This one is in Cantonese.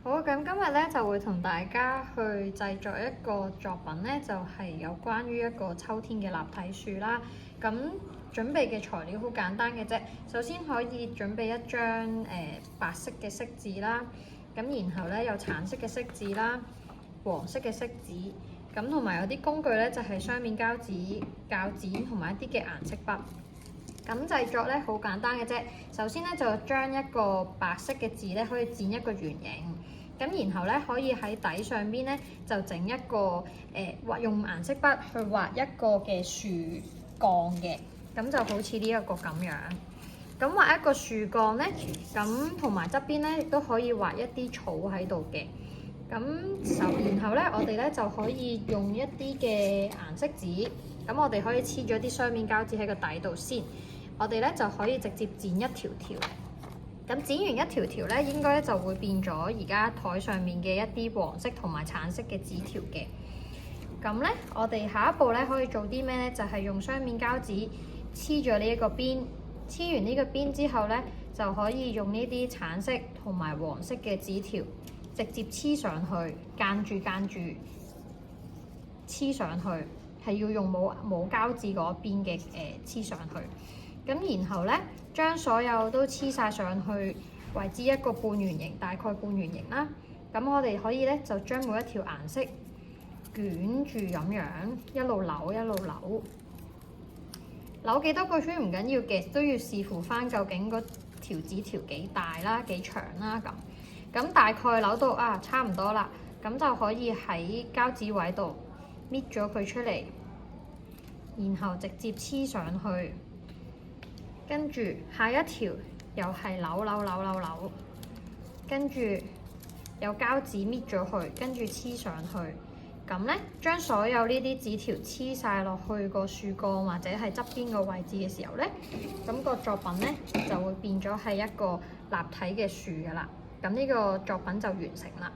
好，咁今日咧就會同大家去製作一個作品咧，就係有關於一個秋天嘅立體樹啦。咁準備嘅材料好簡單嘅啫，首先可以準備一張白色嘅色紙啦，咁然後咧有橙色嘅色紙啦、黃色嘅色紙，咁同埋有啲工具咧就係雙面膠紙、鉸剪同埋一啲嘅顏色筆。咁製作咧好簡單嘅啫，首先咧就將一個白色嘅字咧可以剪一個圓形，咁然後咧可以喺底上邊咧就整一個用顏色筆去畫一個嘅樹幹嘅，咁就好似呢一個咁樣。咁畫一個樹幹咧，咁同埋側邊咧亦都可以畫一啲草喺度嘅。咁然後咧，我哋咧就可以用一啲嘅顏色紙，咁我哋可以黐咗啲雙面膠紙喺個底度先。我哋咧就可以直接剪一條條，咁剪完一條條咧，應該就會變咗而家台上面嘅一啲黃色同埋橙色嘅紙條嘅。咁咧，我哋下一步咧可以做啲咩咧？就係用雙面膠紙黐咗呢一個邊，黐完呢個邊之後咧，就可以用呢啲橙色同埋黃色嘅紙條直接黐上去，間住黐上去，係要用冇膠紙嗰邊嘅黐上去。咁然後咧，將所有都黐晒上去，為之一個半圓形，大概半圓形啦。咁我哋可以咧就將每一條顏色捲住咁樣，一路扭，扭幾多個圈唔緊要嘅，都要視乎翻究竟嗰條紙條幾大啦、幾長啦咁。咁大概扭到差唔多啦，咁就可以喺膠紙位度搣咗佢出嚟，然後直接黐上去。跟住下一條又係扭，跟住有膠紙搣咗佢，跟住黐上去。咁咧，將所有呢啲紙條黐晒落去個樹幹或者係側邊個位置嘅時候咧，咁個作品咧就會變咗係一個立體嘅樹噶啦。咁呢個作品就完成啦。